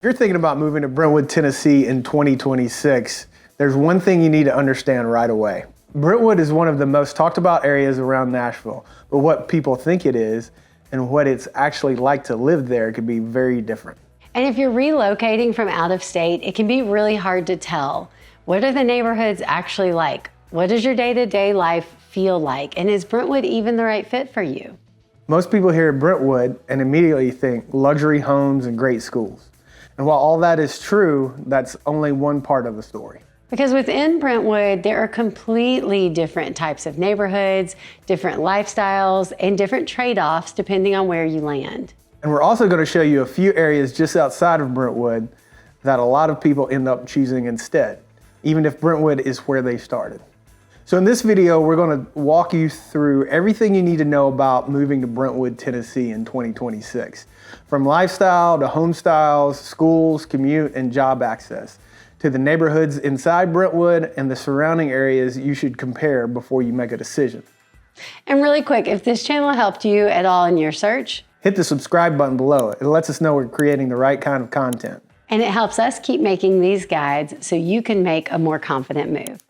If you're thinking about moving to Brentwood, Tennessee in 2026, there's one thing you need to understand right away. Brentwood is one of the most talked about areas around Nashville, but what people think it is and what it's actually like to live there could be very different. And if you're relocating from out of state, it can be really hard to tell. What are the neighborhoods actually like? What does your day-to-day life feel like? And is Brentwood even the right fit for you? Most people hear Brentwood and immediately think luxury homes and great schools. And while all that is true, that's only one part of the story. Because within Brentwood, there are completely different types of neighborhoods, different lifestyles, and different trade-offs depending on where you land. And we're also going to show you a few areas just outside of Brentwood that a lot of people end up choosing instead, even if Brentwood is where they started. So in this video, we're going to walk you through everything you need to know about moving to Brentwood, Tennessee in 2026. From lifestyle to home styles, schools, commute, and job access, to the neighborhoods inside Brentwood and the surrounding areas you should compare before you make a decision. And really quick, if this channel helped you at all in your search, hit the subscribe button below. It lets us know we're creating the right kind of content. And it helps us keep making these guides so you can make a more confident move.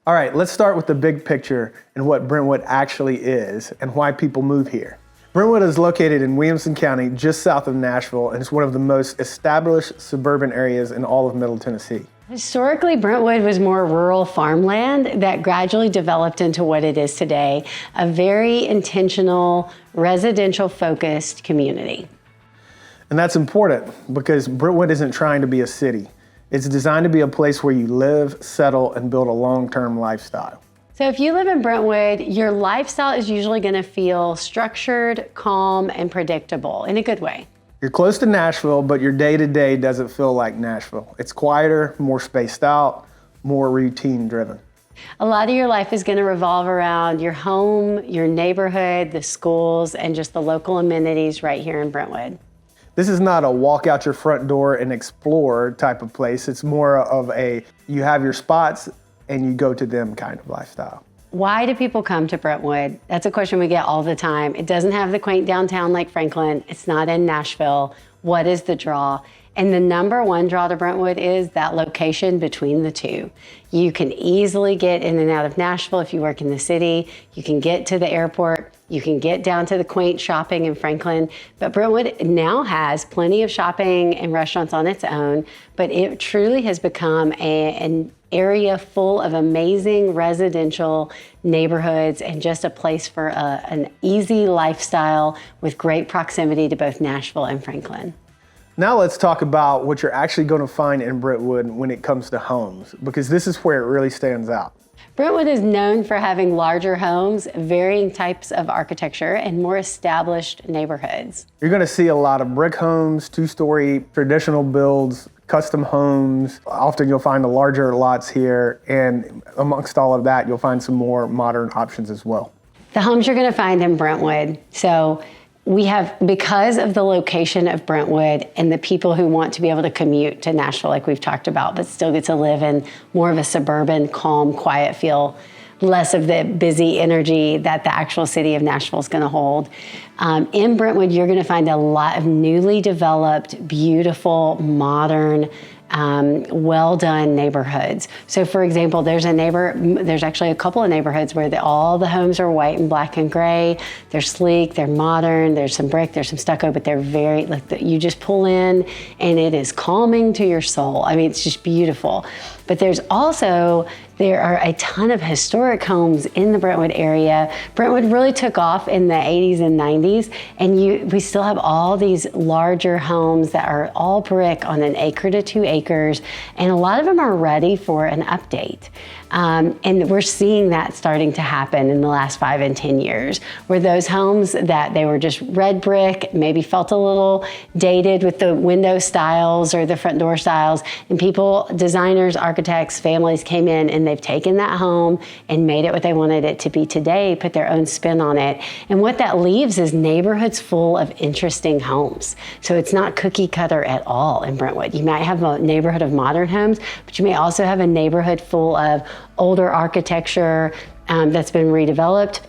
All right, let's start with the big picture and what Brentwood actually is and why people move here. Brentwood is located in Williamson County, just south of Nashville, and it's one of the most established suburban areas in all of Middle Tennessee. Historically, Brentwood was more rural farmland that gradually developed into what it is today, a very intentional, residential-focused community. And that's important because Brentwood isn't trying to be a city. It's designed to be a place where you live, settle, and build a long-term lifestyle. So if you live in Brentwood, your lifestyle is usually going to feel structured, calm, and predictable in a good way. You're close to Nashville, but your day-to-day doesn't feel like Nashville. It's quieter, more spaced out, more routine-driven. A lot of your life is going to revolve around your home, your neighborhood, the schools, and just the local amenities right here in Brentwood. This is not a walk out your front door and explore type of place. It's more of a, you have your spots and you go to them kind of lifestyle. Why do people come to Brentwood? That's a question we get all the time. It doesn't have the quaint downtown like Franklin. It's not in Nashville. What is the draw? And the number one draw to Brentwood is that location between the two. You can easily get in and out of Nashville if you work in the city. You can get to the airport. You can get down to the quaint shopping in Franklin. But Brentwood now has plenty of shopping and restaurants on its own, but it truly has become an area full of amazing residential neighborhoods and just a place for an easy lifestyle with great proximity to both Nashville and Franklin. Now let's talk about what you're actually going to find in Brentwood when it comes to homes, because this is where it really stands out. Brentwood is known for having larger homes, varying types of architecture, and more established neighborhoods. You're going to see a lot of brick homes, two-story traditional builds, custom homes. Often you'll find the larger lots here, and amongst all of that, you'll find some more modern options as well. The homes you're going to find in Brentwood. So we have, because of the location of Brentwood and the people who want to be able to commute to Nashville like we've talked about, but still get to live in more of a suburban, calm, quiet feel, less of the busy energy that the actual city of Nashville is going to hold. In Brentwood, you're going to find a lot of newly developed, beautiful, modern, well-done neighborhoods. So for example, there's actually a couple of neighborhoods where all the homes are white and black and gray. They're sleek, they're modern, there's some brick, there's some stucco, but they're very, you just pull in and it is calming to your soul. I mean, it's just beautiful. But there are a ton of historic homes in the Brentwood area. Brentwood really took off in the 80s and 90s, and we still have all these larger homes that are all brick on 1 acre to 2 acres, and a lot of them are ready for an update. And we're seeing that starting to happen in the last 5 and 10 years, where those homes that they were just red brick, maybe felt a little dated with the window styles or the front door styles, and people, designers, architects, families came in and they've taken that home and made it what they wanted it to be today, put their own spin on it. And what that leaves is neighborhoods full of interesting homes. So it's not cookie cutter at all in Brentwood. You might have a neighborhood of modern homes, but you may also have a neighborhood full of older architecture that's been redeveloped.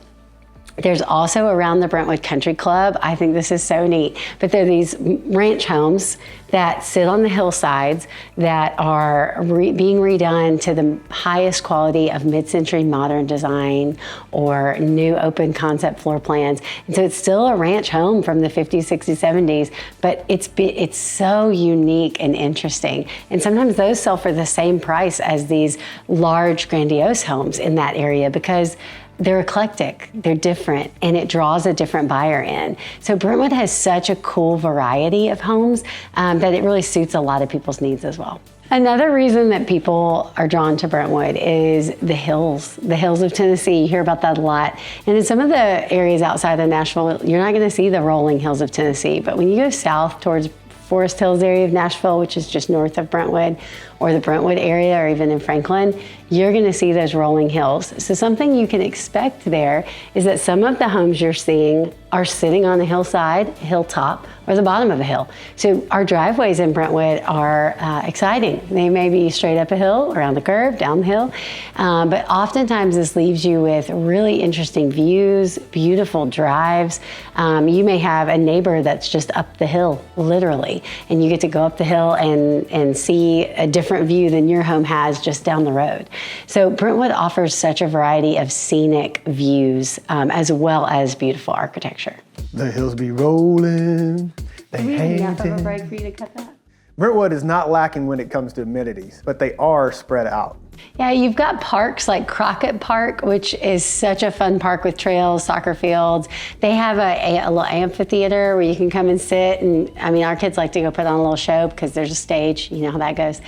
There's also around the Brentwood Country Club, I think this is so neat, but there are these ranch homes that sit on the hillsides that are being redone to the highest quality of mid-century modern design or new open concept floor plans. And so it's still a ranch home from the 50s, 60s, 70s, but it's so unique and interesting. And sometimes those sell for the same price as these large, grandiose homes in that area because they're eclectic, they're different, and it draws a different buyer in. So Brentwood has such a cool variety of homes that it really suits a lot of people's needs as well. Another reason that people are drawn to Brentwood is the hills of Tennessee. You hear about that a lot. And in some of the areas outside of Nashville, you're not gonna see the rolling hills of Tennessee, but when you go south towards Forest Hills area of Nashville, which is just north of Brentwood, or the Brentwood area, or even in Franklin, you're gonna see those rolling hills. So something you can expect there is that some of the homes you're seeing are sitting on a hillside, hilltop, or the bottom of a hill. So our driveways in Brentwood are exciting. They may be straight up a hill, around the curve, down the hill, but oftentimes this leaves you with really interesting views, beautiful drives. You may have a neighbor that's just up the hill, literally, and you get to go up the hill and see a different view than your home has just down the road. So Brentwood offers such a variety of scenic views as well as beautiful architecture. The hills be rolling. Do we have enough of a break for you to cut that? Brentwood is not lacking when it comes to amenities, but they are spread out. Yeah, you've got parks like Crockett Park, which is such a fun park with trails, soccer fields. They have a little amphitheater where you can come and sit. And I mean, our kids like to go put on a little show because there's a stage, you know how that goes.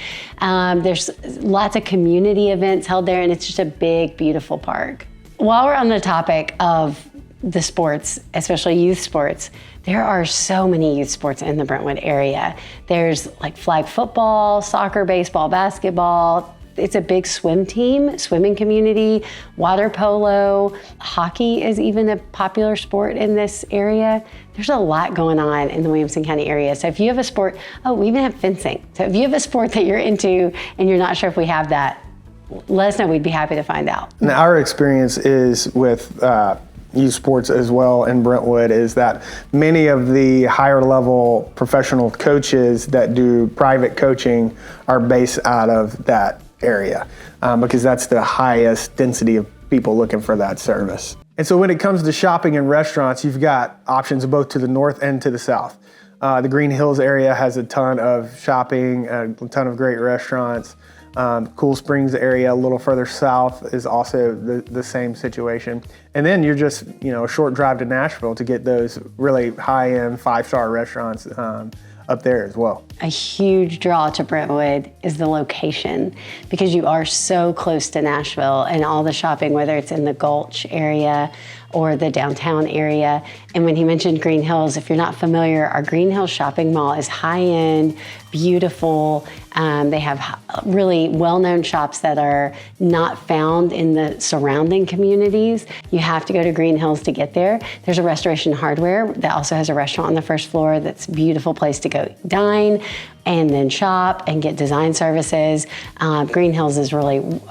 There's lots of community events held there, and it's just a big, beautiful park. While we're on the topic of the sports, especially youth sports, there are so many youth sports in the Brentwood area. There's like flag football, soccer, baseball, basketball. It's a big swimming community, water polo, hockey is even a popular sport in this area. There's a lot going on in the Williamson County area. So if you have a sport, we even have fencing. So if you have a sport that you're into and you're not sure if we have that, let us know, we'd be happy to find out. And our experience is with youth sports as well in Brentwood is that many of the higher level professional coaches that do private coaching are based out of that area because that's the highest density of people looking for that service. And so when it comes to shopping and restaurants, you've got options both to the north and to the south. The Green Hills area has a ton of shopping, a ton of great restaurants. Cool Springs area, a little further south, is also the same situation. And then you're just, a short drive to Nashville to get those really high-end 5-star restaurants up there as well. A huge draw to Brentwood is the location because you are so close to Nashville and all the shopping, whether it's in the Gulch area or the downtown area. And when he mentioned Green Hills, if you're not familiar, our Green Hills shopping mall is high-end, beautiful. They have really well-known shops that are not found in the surrounding communities. You have to go to Green Hills to get there. There's a Restoration Hardware that also has a restaurant on the first floor that's a beautiful place to go dine and then shop and get design services. Green Hills is really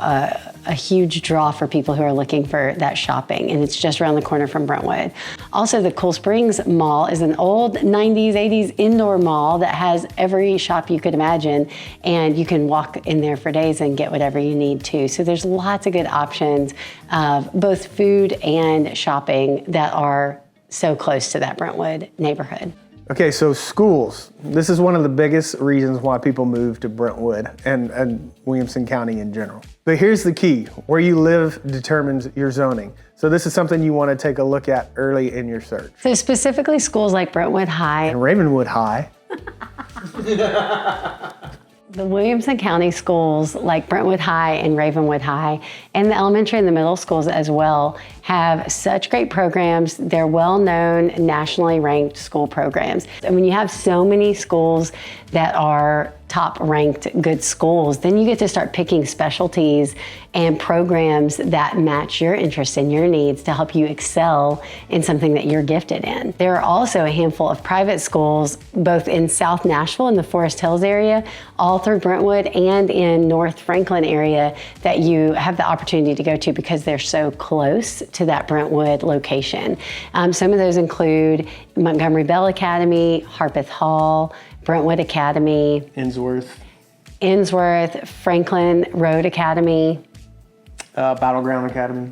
a huge draw for people who are looking for that shopping, and it's just around the corner from Brentwood. Also, the Cool Springs Mall is an old 90s, 80s indoor mall that has every shop you could imagine, and you can walk in there for days and get whatever you need to. So there's lots of good options of both food and shopping that are so close to that Brentwood neighborhood. Okay, so schools. This is one of the biggest reasons why people move to Brentwood and Williamson County in general. But here's the key. Where you live determines your zoning. So this is something you want to take a look at early in your search. So specifically schools like Brentwood High. And Ravenwood High. The Williamson County schools like Brentwood High and Ravenwood High, and the elementary and the middle schools as well, have such great programs. They're well-known, nationally ranked school programs. And when you have so many schools that are top ranked good schools, then you get to start picking specialties and programs that match your interests and your needs to help you excel in something that you're gifted in. There are also a handful of private schools, both in South Nashville in the Forest Hills area, all through Brentwood, and in North Franklin area that you have the opportunity to go to because they're so close to that Brentwood location. Some of those include Montgomery Bell Academy, Harpeth Hall, Brentwood Academy, Innsworth, Franklin Road Academy, Battleground Academy.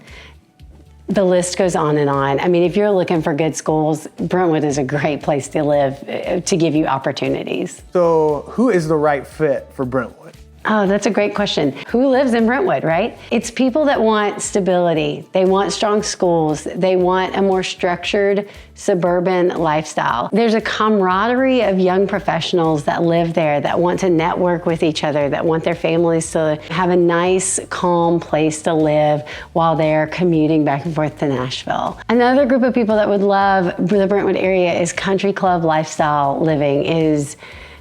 The list goes on and on. I mean, if you're looking for good schools, Brentwood is a great place to live to give you opportunities. So who is the right fit for Brentwood? Oh, that's a great question. Who lives in Brentwood, right? It's people that want stability. They want strong schools. They want a more structured suburban lifestyle. There's a camaraderie of young professionals that live there that want to network with each other, that want their families to have a nice, calm place to live while they're commuting back and forth to Nashville. Another group of people that would love the Brentwood area is country club lifestyle living.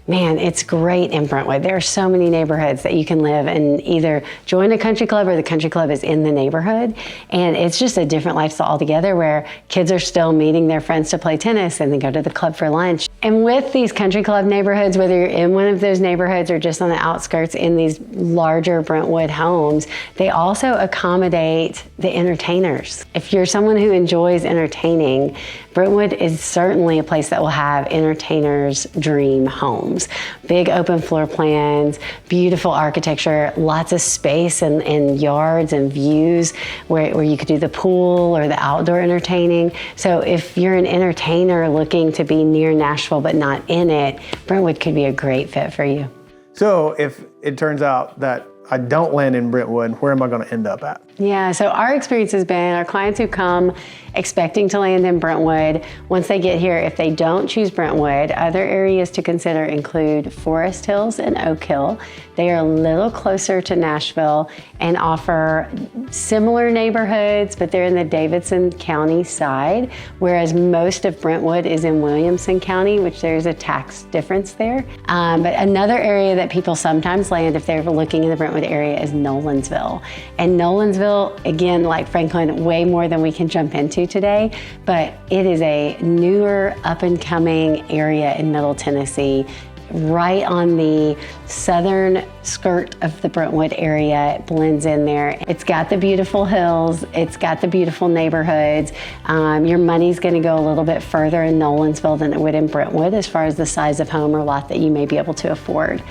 Man, it's great in Brentwood. There are so many neighborhoods that you can live and either join a country club or the country club is in the neighborhood. And it's just a different lifestyle altogether where kids are still meeting their friends to play tennis and then go to the club for lunch. And with these country club neighborhoods, whether you're in one of those neighborhoods or just on the outskirts in these larger Brentwood homes, they also accommodate the entertainers. If you're someone who enjoys entertaining, Brentwood is certainly a place that will have entertainers' dream homes. Big open floor plans, beautiful architecture, lots of space and yards and views where you could do the pool or the outdoor entertaining. So if you're an entertainer looking to be near Nashville but not in it, Brentwood could be a great fit for you. So if it turns out that I don't land in Brentwood, where am I going to end up at? Yeah, so our experience has been our clients who come expecting to land in Brentwood, once they get here, if they don't choose Brentwood, other areas to consider include Forest Hills and Oak Hill. They are a little closer to Nashville and offer similar neighborhoods, but they're in the Davidson County side, whereas most of Brentwood is in Williamson County, which there's a tax difference there. But another area that people sometimes land if they're looking in the Brentwood area is Nolensville. And Nolensville, again, like Franklin, way more than we can jump into today, but it is a newer, up-and-coming area in Middle Tennessee, right on the southern skirt of the Brentwood area. It blends in there. It's got the beautiful hills. It's got the beautiful neighborhoods. Your money's going to go a little bit further in Nolensville than it would in Brentwood as far as the size of home or lot that you may be able to afford.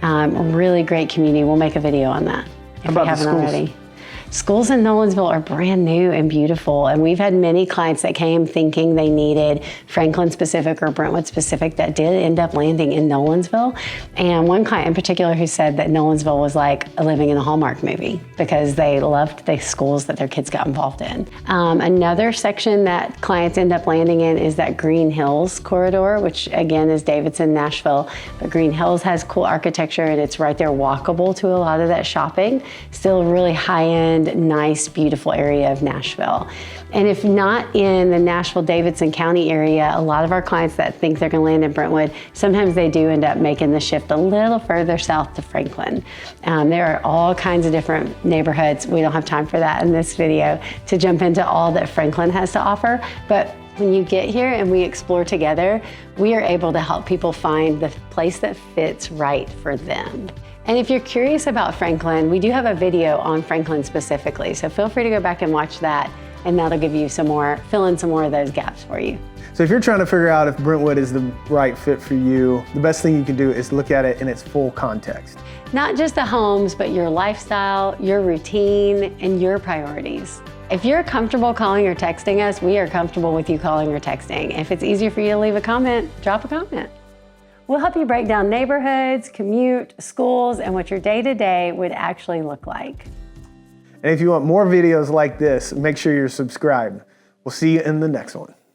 Really great community. We'll make a video on that if we haven't already. Schools in Nolensville are brand new and beautiful, and we've had many clients that came thinking they needed Franklin specific or Brentwood specific that did end up landing in Nolensville. And one client in particular who said that Nolensville was like living in a Hallmark movie because they loved the schools that their kids got involved in. Another section that clients end up landing in is that Green Hills corridor, which again is Davidson, Nashville. But Green Hills has cool architecture and it's right there walkable to a lot of that shopping. Still really high-end, nice, beautiful area of Nashville. And if not in the Nashville-Davidson County area, a lot of our clients that think they're gonna land in Brentwood, sometimes they do end up making the shift a little further south to Franklin. There are all kinds of different neighborhoods. We don't have time for that in this video to jump into all that Franklin has to offer, but when you get here and we explore together, we are able to help people find the place that fits right for them. And if you're curious about Franklin, we do have a video on Franklin specifically, so feel free to go back and watch that, and that'll give you fill in some more of those gaps for you. So if you're trying to figure out if Brentwood is the right fit for you, the best thing you can do is look at it in its full context. Not just the homes, but your lifestyle, your routine, and your priorities. If you're comfortable calling or texting us, we are comfortable with you calling or texting. If it's easier for you to leave a comment, drop a comment. We'll help you break down neighborhoods, commute, schools, and what your day-to-day would actually look like. And if you want more videos like this, make sure you're subscribed. We'll see you in the next one.